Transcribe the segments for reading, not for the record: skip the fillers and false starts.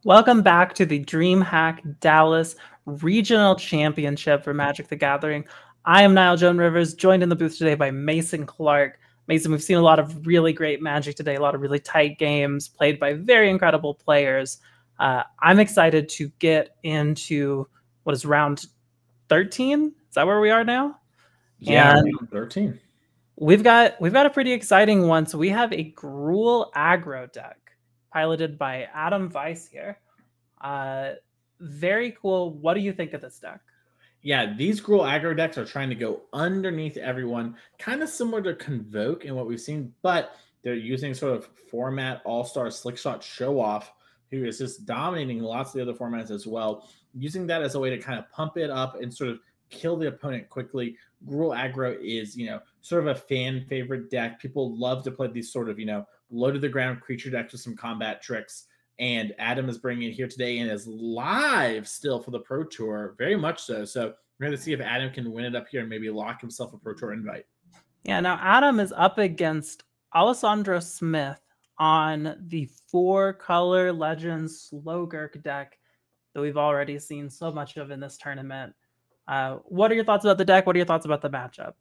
Welcome back to the Dreamhack Dallas Regional Championship for Magic the Gathering. I am Niall Joan Rivers, joined in the booth today by Mason Clark. Mason, we've seen a lot of really great Magic today, a lot of really tight games played by very incredible players. I'm excited to get into what is round 13? Is that where we are now? Yeah, and round 13. We've got a pretty exciting one. So we have a Gruul Aggro deck piloted by Adam Weiss here. Very cool. What do you think of this deck? Yeah, these Gruul Aggro decks are trying to go underneath everyone, kind of similar to Convoke in what we've seen, but they're using sort of format all-star Slickshot Show-Off, who is just dominating lots of the other formats as well, using that as a way to kind of pump it up and sort of kill the opponent quickly. Gruul Aggro is, sort of a fan favorite deck. People love to play these sort of, low to the ground creature decks with some combat tricks. And Adam is bringing it here today and is live still for the Pro Tour, very much so. So we're going to see if Adam can win it up here and maybe lock himself a Pro Tour invite. Yeah, now Adam is up against Alessandro Smith on the 4-color Legends Slogurk deck that we've already seen so much of in this tournament. What are your thoughts about the deck? What are your thoughts about the matchup?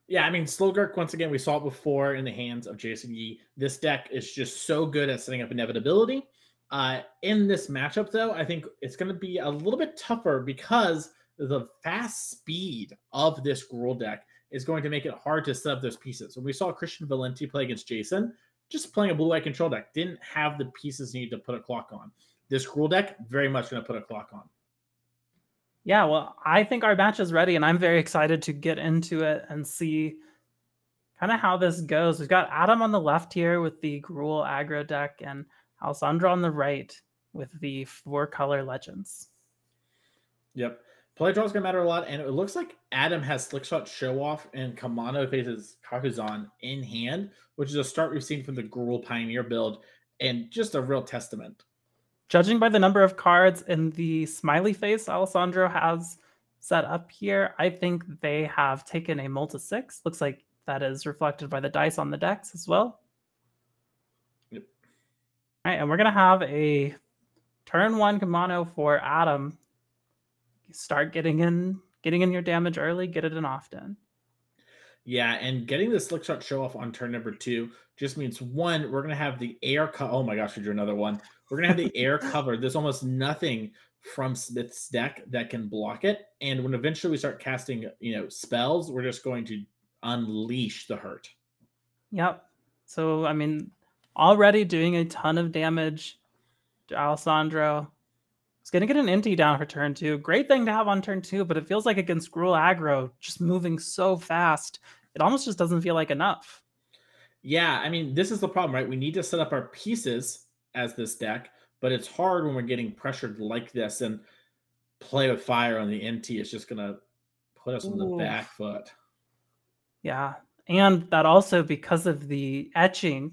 Yeah, I mean, Slogurk, once again, we saw it before in the hands of Jason Yee. This deck is just so good at setting up inevitability. In this matchup, though, I think it's going to be a little bit tougher because the fast speed of this Gruul deck is going to make it hard to set up those pieces. When we saw Christian Valenti play against Jason, just playing a blue-eye control deck didn't have the pieces needed to put a clock on. This Gruul deck, very much going to put a clock on. Yeah, well, I think our match is ready, and I'm very excited to get into it and see kind of how this goes. We've got Adam on the left here with the Gruul Aggro deck, and Alessandro on the right with the 4-color Legends. Yep. Play draw is going to matter a lot, and it looks like Adam has Slickshot Show-Off and Kamano faces Kakuzan in hand, which is a start we've seen from the Gruul Pioneer build, and just a real testament. Judging by the number of cards in the smiley face Alessandro has set up here, I think they have taken a Multi 6. Looks like that is reflected by the dice on the decks as well. Yep. All right, and we're going to have a turn 1 Kamano for Adam. You start getting in your damage early, get it in often. Yeah, and getting the Slickshot Show-Off on turn number 2 just means, one, we're going to have the air oh my gosh, we drew another one. We're going to have the air covered. There's almost nothing from Smith's deck that can block it. And when eventually we start casting, spells, we're just going to unleash the hurt. Yep. So, I mean, already doing a ton of damage to Alessandro. He's going to get an Inti down for turn 2. Great thing to have on turn 2, but it feels like against Gruul Aggro, just moving so fast, it almost just doesn't feel like enough. Yeah, I mean, this is the problem, right? We need to set up our pieces as this deck, but it's hard when we're getting pressured like this, and play with fire on the NT is just going to put us on the back foot. Yeah, and that also, because of the etching,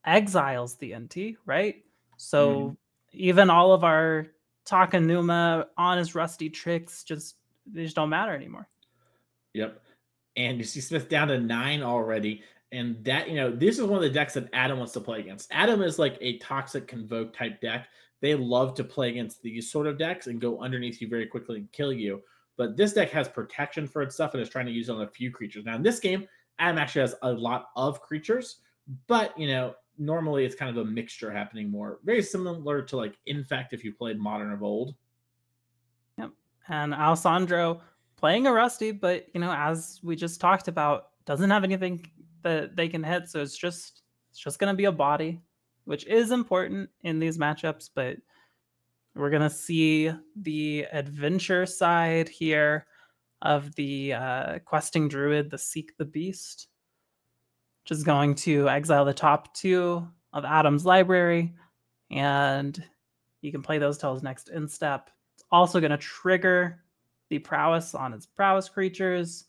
exiles the NT, right? So even all of our Takanuma, honest, rusty tricks, they just don't matter anymore. Yep. And you see Smith down to 9 already. And that, this is one of the decks that Adam wants to play against. Adam is like a toxic Convoke type deck. They love to play against these sort of decks and go underneath you very quickly and kill you. But this deck has protection for its stuff and is trying to use it on a few creatures. Now, in this game, Adam actually has a lot of creatures. But, normally it's kind of a mixture happening more. Very similar to, like, in fact, if you played Modern of old. Yep. And Alessandro playing a rusty, but, as we just talked about, doesn't have anything that they can hit. So it's just going to be a body, which is important in these matchups. But we're going to see the adventure side here of the questing druid, the Seek the Beast, which is going to exile the top 2 of Adam's library, and you can play those till his next end step. It's also going to trigger the prowess on its prowess creatures,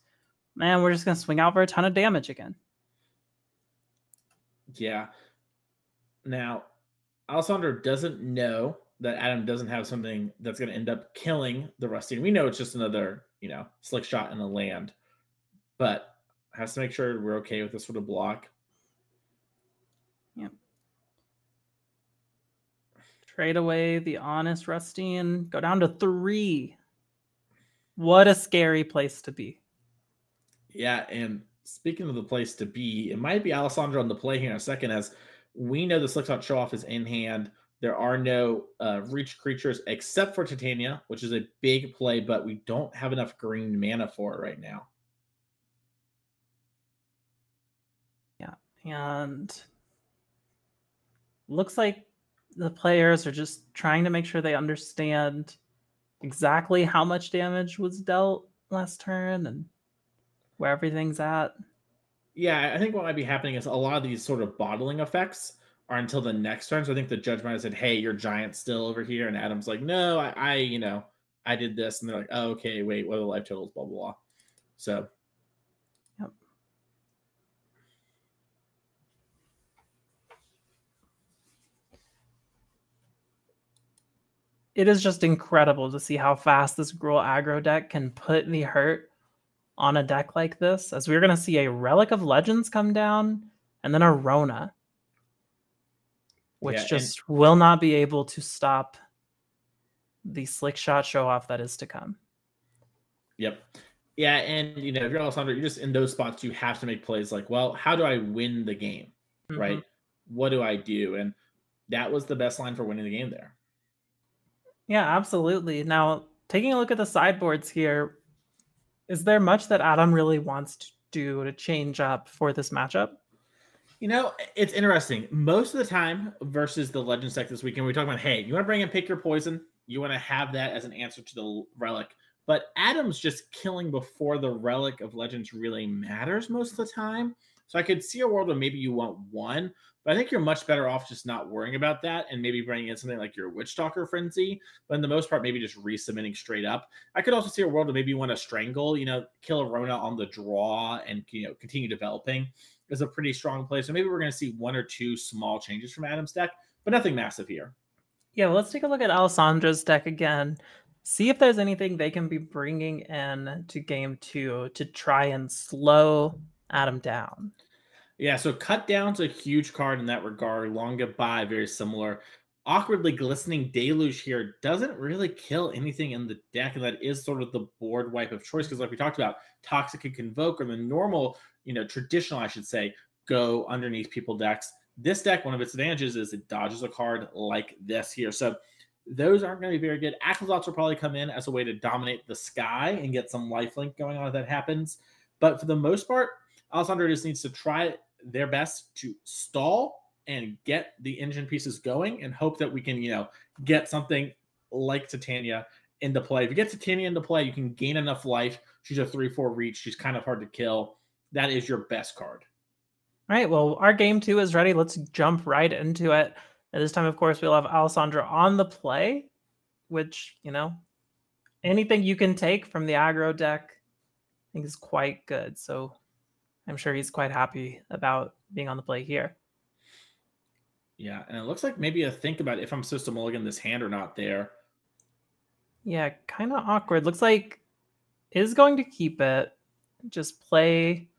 and we're just going to swing out for a ton of damage again. Yeah. Now, Alessandro doesn't know that Adam doesn't have something that's going to end up killing the Rusty. And we know it's just another, slick shot in the land, but has to make sure we're okay with this sort of block. Yeah. Trade away the Honest Rustine. Go down to 3. What a scary place to be. Yeah, and speaking of the place to be, it might be Alessandro on the play here in a second, as we know the Slickshot Show-Off is in hand. There are no reach creatures except for Titania, which is a big play, but we don't have enough green mana for it right now. Yeah, and looks like the players are just trying to make sure they understand exactly how much damage was dealt last turn and where everything's at. Yeah, I think what might be happening is a lot of these sort of bottling effects are until the next turn. So I think the judge might have said, "Hey, your giant's still over here," and Adam's like, "No, I did this," and they're like, "Oh, okay, wait, what are the life totals?" Blah blah blah. So, yep. It is just incredible to see how fast this Gruul Aggro deck can put the hurt on a deck like this, as we're going to see a Relic of Legends come down and then a Rona, which just will not be able to stop the Slickshot Show-Off that is to come. Yep. Yeah, and if you're Alessandro, you're just in those spots, you have to make plays like, well, how do I win the game? Right? What do I do? And that was the best line for winning the game there. Yeah, absolutely. Now, taking a look at the sideboards here, is there much that Adam really wants to do to change up for this matchup? It's interesting. Most of the time versus the Legends deck this weekend, we talk about, hey, you want to bring in Pick Your Poison? You want to have that as an answer to the Relic. But Adam's just killing before the Relic of Legends really matters most of the time. So I could see a world where maybe you want one, but I think you're much better off just not worrying about that and maybe bringing in something like your Witchstalker Frenzy. But in the most part, maybe just resubmitting straight up. I could also see a world where maybe you want to Strangle, kill a Rona on the draw and, continue developing is a pretty strong play. So maybe we're going to see 1 or 2 small changes from Adam's deck, but nothing massive here. Yeah, well, let's take a look at Alessandro's deck again. See if there's anything they can be bringing in to game 2 to try and slow Adam down. Yeah, so Cut Down's a huge card in that regard. Long Goodbye, very similar. Awkwardly Glistening Deluge here doesn't really kill anything in the deck, and that is sort of the board wipe of choice, because like we talked about, Toxic and Convoke are the normal, traditional, I should say, go underneath people decks. This deck, one of its advantages is it dodges a card like this here. So those aren't going to be very good. Acrobats will probably come in as a way to dominate the sky and get some lifelink going on if that happens. But for the most part, Alessandro just needs to try their best to stall and get the engine pieces going and hope that we can, get something like Titania into play. If you get Titania into play, you can gain enough life. She's a 3/4 reach. She's kind of hard to kill. That is your best card. All right, well, our game 2 is ready. Let's jump right into it. And this time, of course, we'll have Alessandro on the play, which, anything you can take from the aggro deck, I think is quite good. So I'm sure he's quite happy about being on the play here. Yeah, and it looks like maybe a think about if I'm supposed to mulligan this hand or not there. Yeah, kind of awkward. Looks like is going to keep it. Just play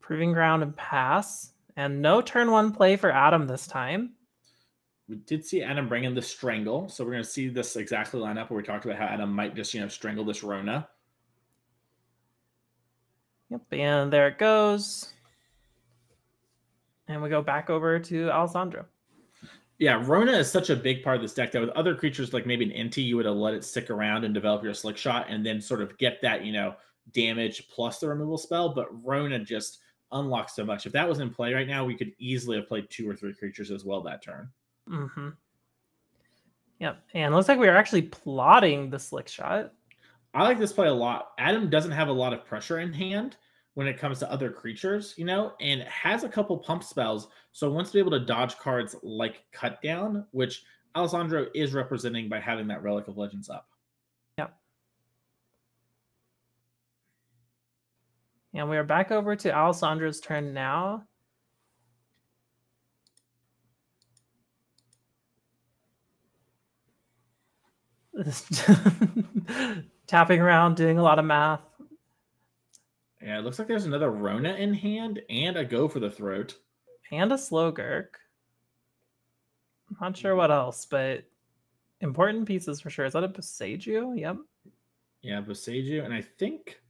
Proving Ground and pass. And no turn 1 play for Adam this time. We did see Adam bring in the Strangle, so we're going to see this exactly line up where we talked about how Adam might just, strangle this Rona. Yep, and there it goes. And we go back over to Alessandro. Yeah, Rona is such a big part of this deck that with other creatures like maybe an Inti, you would have let it stick around and develop your Slick Shot and then sort of get that, damage plus the removal spell. But Rona just unlocks so much. If that was in play right now, we could easily have played 2 or 3 creatures as well that turn. Mm-hmm. Yep, and it looks like we are actually plotting the Slick Shot. I like this play a lot. Adam doesn't have a lot of pressure in hand when it comes to other creatures, and has a couple pump spells. So wants to be able to dodge cards like Cut Down, which Alessandro is representing by having that Relic of Legends up. Yep. And we are back over to Alessandro's turn now. Tapping around, doing a lot of math. Yeah, it looks like there's another Rona in hand and a Go for the Throat. And a Slowgurk. Not sure what else, but important pieces for sure. Is that a Boseiju? Yep. Yeah, Boseiju. And I think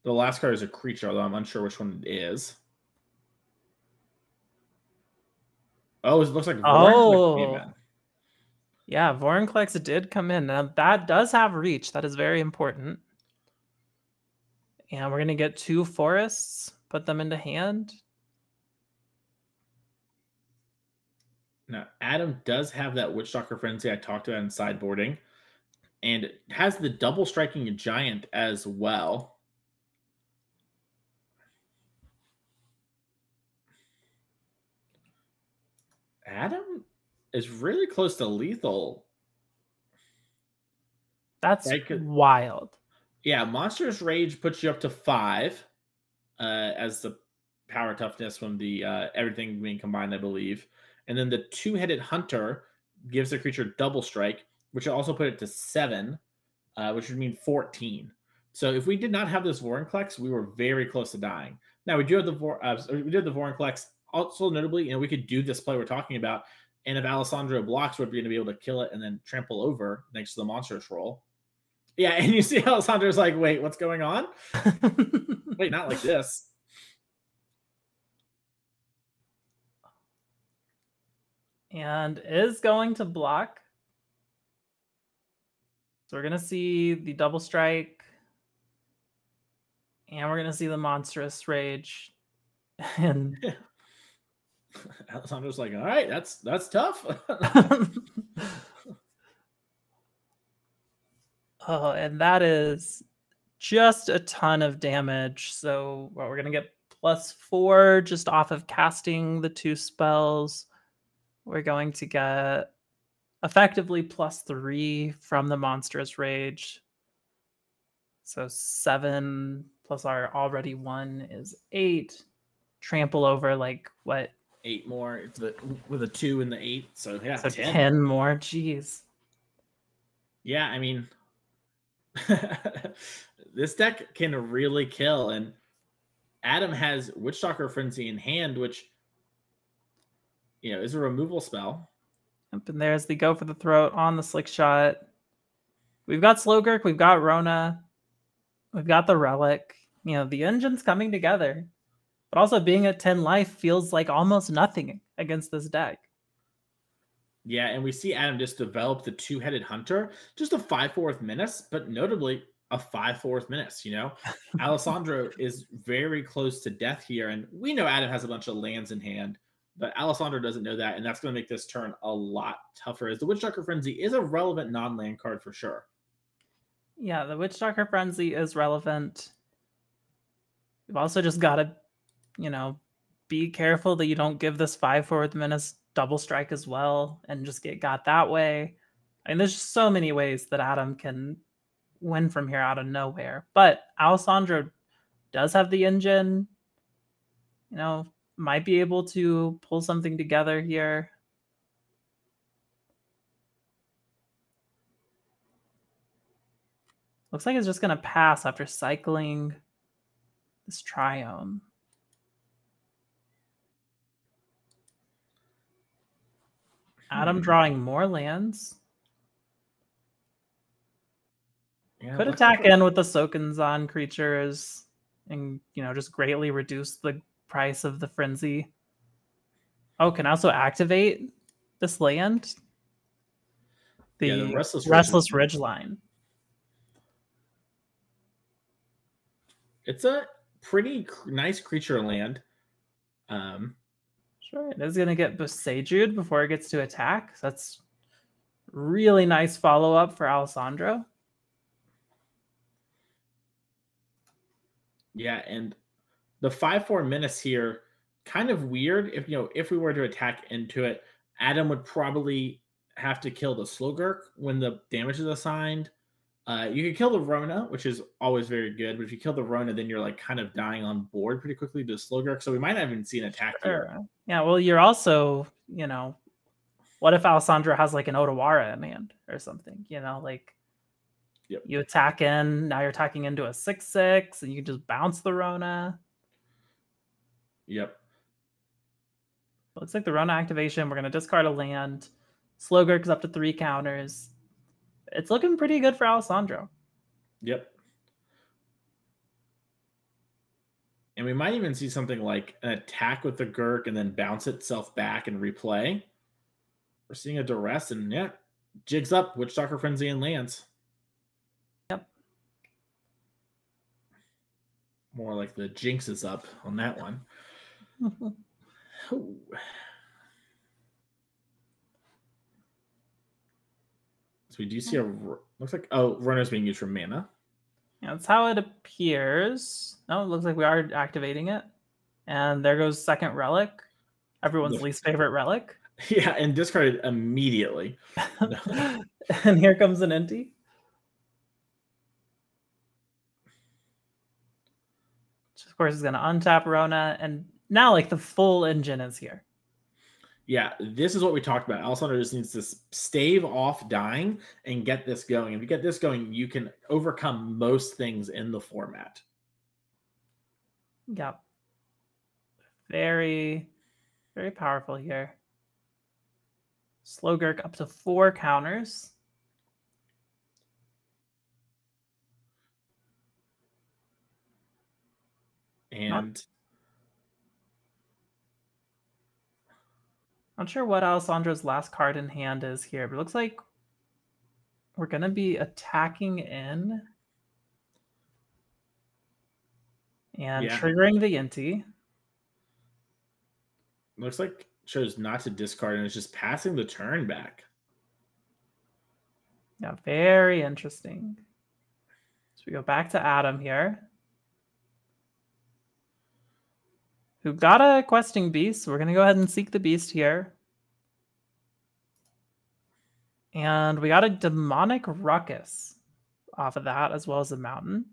the last card is a creature, although I'm unsure which one it is. Oh, it looks like Vorinclex came in. Yeah, Vorinclex did come in. Now that does have reach. That is very important. And we're going to get 2 forests, put them into hand. Now, Adam does have that Witchstalker Frenzy I talked about in sideboarding, and it has the double striking giant as well. Adam is really close to lethal. That's wild. Yeah, Monstrous Rage puts you up to 5 as the power toughness from the everything being combined, I believe. And then the 2-headed Hunter gives the creature double strike, which will also put it to 7, which would mean 14. So if we did not have this Vorinclex, we were very close to dying. Now we do have the Vorinclex. Also notably, we could do this play we're talking about, and if Alessandro blocks, we're going to be able to kill it and then trample over next to the monstrous roll. Yeah, and you see Alessandro's like, wait, what's going on? Wait, not like this. And is going to block. So we're going to see the double strike. And we're going to see the monstrous rage. And Alessandro's like, all right, that's tough. Oh, and that is just a ton of damage. So we're going to get +4 just off of casting the 2 spells. We're going to get effectively +3 from the monstrous rage. So 7 plus our already 1 is 8. Trample over like what? 8 more. It's with a 2 and the 8. So yeah, so 10 more. Jeez. Yeah, I mean, this deck can really kill, and Adam has Witchstalker Frenzy in hand, which is a removal spell. Yep, and there's the Go for the Throat on the Slick Shot. We've got Slowgurk, we've got Rona, we've got the Relic. The engine's coming together. But also being at 10 life feels like almost nothing against this deck. Yeah, and we see Adam just develop the 2-headed Hunter, just a 5/4 menace, but notably a 5/4 menace. Alessandro is very close to death here, and we know Adam has a bunch of lands in hand, but Alessandro doesn't know that, and that's going to make this turn a lot tougher, as the Witchstalker Frenzy is a relevant non-land card for sure. Yeah, the Witchstalker Frenzy is relevant. You've also just got to, be careful that you don't give this 5/4 menace double strike as well and just get got that way. I mean, there's just so many ways that Adam can win from here out of nowhere. But Alessandro does have the engine, might be able to pull something together here. Looks like it's just going to pass after cycling this Triome. Adam drawing more lands. Yeah, could attack in with the Sokenzan creatures and, just greatly reduce the price of the Frenzy. Oh, can also activate this land. The Restless Ridgeline. It's a pretty nice creature land. Sure, it is going to get Boseiju before it gets to attack. So that's really nice follow-up for Alessandro. Yeah, and the 5/4 menace here, kind of weird. If we were to attack into it, Adam would probably have to kill the Slowgurk when the damage is assigned. You could kill the Rona, which is always very good, but if you kill the Rona, then you're like kind of dying on board pretty quickly to Slowgurk. So we might not even see an attack here. Yeah, well, you're also, what if Alessandro has like an Otawara in hand or something? Yep. You attack in, now you're attacking into a 6/6, and you can just bounce the Rona. Yep. Looks like the Rona activation, we're going to discard a land. Slogurk's up to 3 counters. It's looking pretty good for Alessandro. Yep. And we might even see something like an attack with the Gurk and then bounce itself back and replay. We're seeing a duress, and yeah, jigs up, Witch Doctor Frenzy and lands. Yep. More like the Jinx is up on that one. So we do see looks like, runner's being used for mana. Yeah, that's how it appears. Oh, it looks like we are activating it. And there goes second relic. Everyone's least favorite relic. Yeah, and discarded immediately. And here comes an Inti. Which of course is going to untap Rona. And now like the full engine is here. Yeah, this is what we talked about. Alessandro just needs to stave off dying and get this going. If you get this going, you can overcome most things in the format. Yep. Very, very powerful here. Slogurk up to 4 counters. And not sure what Alessandro's last card in hand is here, but it looks like we're going to be attacking in and triggering the Inti. Looks like chose not to discard and is just passing the turn back. Yeah, very interesting. So we go back to Adam here, who got a questing beast. So we're going to go ahead and seek the beast here. And we got a demonic ruckus off of that, as well as a mountain.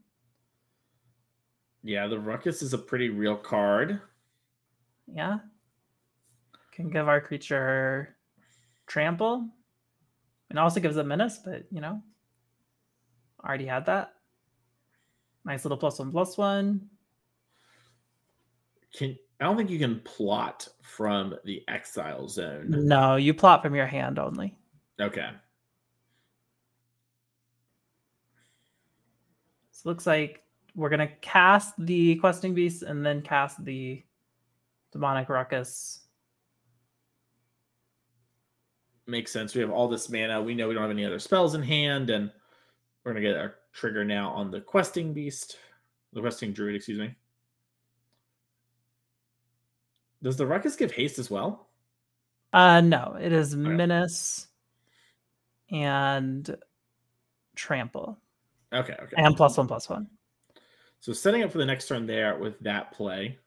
Yeah, the ruckus is a pretty real card. Yeah. Can give our creature trample. And also gives a menace, but, you know, already had that. Nice little +1/+1. I don't think you can plot from the exile zone. No, you plot from your hand only. Okay. So it looks like we're going to cast the questing beast and then cast the demonic ruckus. Makes sense. We have all this mana. We know we don't have any other spells in hand, and we're going to get our trigger now on the questing beast. The questing druid, excuse me. Does the ruckus give haste as well? No, it is menace and trample. Okay. And +1/+1. So setting up for the next turn there with that play.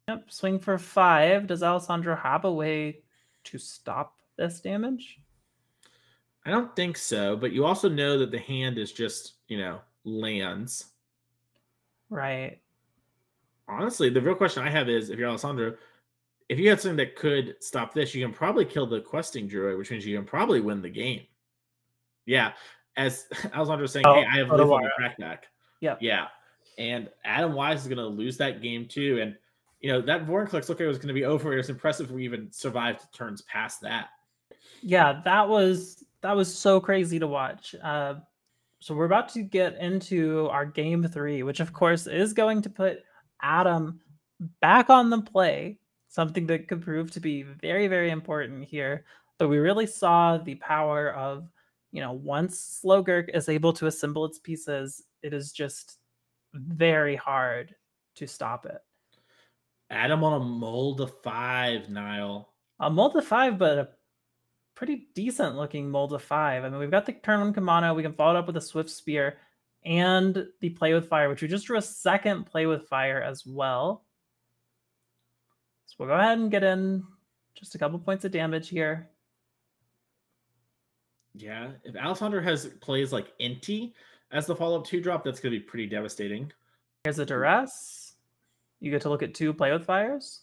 Yep, swing for 5. Does Alessandro have a way to stop this damage? I don't think so, but you also know that the hand is just, lands. Right. Honestly, the real question I have is, if you're Alessandro, if you had something that could stop this, you can probably kill the questing druid, which means you can probably win the game. Yeah, as Alessandro was saying, hey, I have lethal crackback. Yeah. And Adam Wise is going to lose that game too. And, that Vorinclex looked like it was going to be over. It was impressive if we even survived turns past that. Yeah, that was so crazy to watch. So we're about to get into our game 3, which of course is going to put Adam back on the play, something that could prove to be very, very important here. But we really saw the power of, once Slogurk is able to assemble its pieces, it is just very hard to stop it. Adam on a mold of 5, Niall. A mold of 5, but a pretty decent looking mold of 5. I mean, we've got the turn 1 Kamano. We can follow it up with a Swift Spear and the Play with Fire, which we just drew a second Play with Fire as well. So we'll go ahead and get in just a couple points of damage here. Yeah, if Alessandro has plays like Inti as the follow-up 2-drop, that's going to be pretty devastating. Here's a Duress. You get to look at 2 Play with Fires.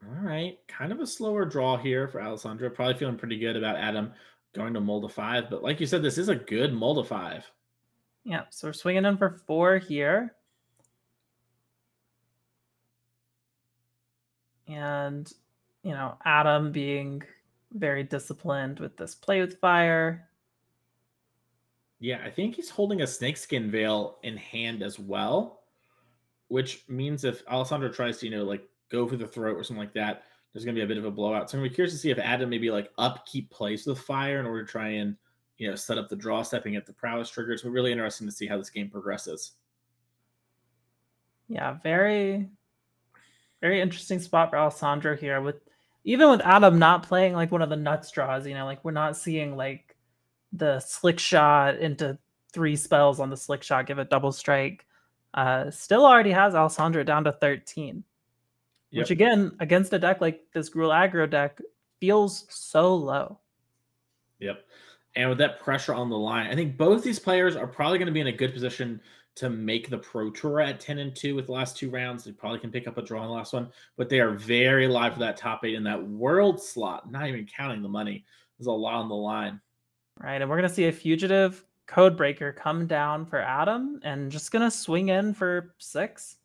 All right, kind of a slower draw here for Alessandro. Probably feeling pretty good about Adam going to mold of 5. But like you said, this is a good mold of 5. Yeah, so we're swinging in for 4 here. And, you know, Adam being very disciplined with this play with fire. Yeah, I think he's holding a snakeskin veil in hand as well, which means if Alessandro tries to, like go for the throat or something like that, there's going to be a bit of a blowout. So I'm going to be curious to see if Adam maybe like upkeep plays with fire in order to try and, set up the draw, stepping at the prowess triggers. We're really interesting to see how this game progresses. Yeah, very, very interesting spot for Alessandro here. Even with Adam not playing like one of the nuts draws, like we're not seeing like the slick shot into 3 spells on the slick shot, give a double strike. Still already has Alessandro down to 13. Which again, against a deck like this Gruul Aggro deck, feels so low. Yep. And with that pressure on the line, I think both these players are probably going to be in a good position to make the Pro Tour at 10-2 with the last 2 rounds. They probably can pick up a draw in the last one, but they are very live for that top 8 in that world slot, not even counting the money. There's a lot on the line. Right, and we're going to see a fugitive Codebreaker come down for Adam and just going to swing in for 6.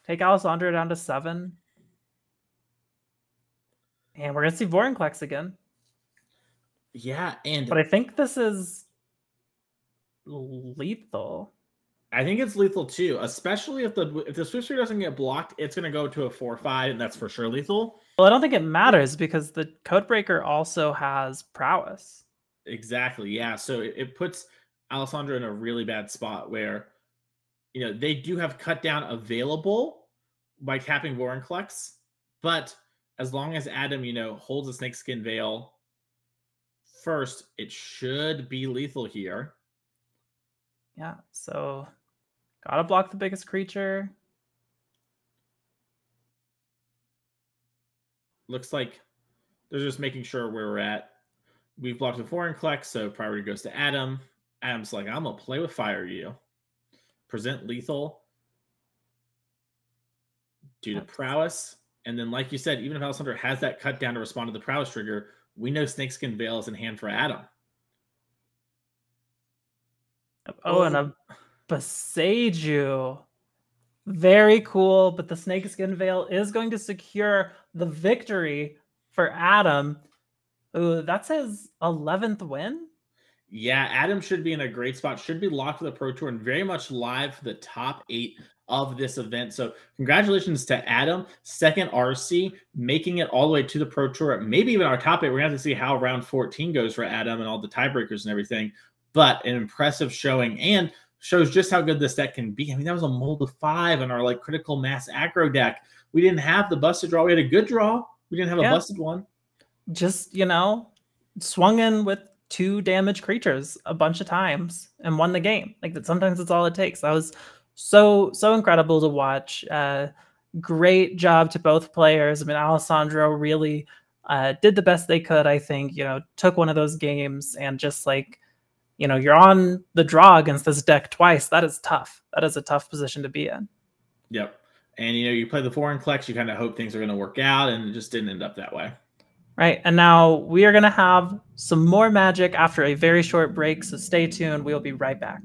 Take Alessandro down to 7. And we're going to see Vorinclex again. Yeah, but I think this is lethal. I think it's lethal too, especially if the Swifter doesn't get blocked, it's going to go to a 4/5, and that's for sure lethal. Well, I don't think it matters because the Codebreaker also has prowess. Exactly, yeah. So it puts Alessandro in a really bad spot where, they do have cut down available by tapping Vorinclex, but as long as Adam, holds a Snakeskin Veil first, it should be lethal here. Yeah, so gotta block the biggest creature. Looks like they're just making sure where we're at. We've blocked the Vorinclex, so priority goes to Adam. Adam's like, I'm gonna play with fire you. Present lethal due to prowess. And then, like you said, even if Alessandro has that cut down to respond to the prowess trigger, we know Snakeskin Veil is in hand for Adam. Oh, and a Boseiju. Very cool, but the Snakeskin Veil is going to secure the victory for Adam. Ooh, that's his 11th win? Yeah, Adam should be in a great spot, should be locked for the Pro Tour and very much live for the top 8 of this event. So congratulations to Adam, second RC, making it all the way to the Pro Tour, maybe even our top 8. We're going to have to see how round 14 goes for Adam and all the tiebreakers and everything, but an impressive showing and shows just how good this deck can be. I mean, that was a mold of 5 in our critical mass aggro deck. We didn't have the busted draw. We had a good draw. We didn't have a busted one. Just, swung in with 2 damaged creatures a bunch of times and won the game. Sometimes that's all it takes. That was so incredible to watch. Great job to both players. I mean, Alessandro really did the best they could, I think. Took one of those games and just you're on the draw against this deck twice. That is tough. That is a tough position to be in. Yep. And, you play the Vorinclex, you kind of hope things are going to work out, and it just didn't end up that way. Right. And now we are going to have some more Magic after a very short break. So stay tuned. We'll be right back.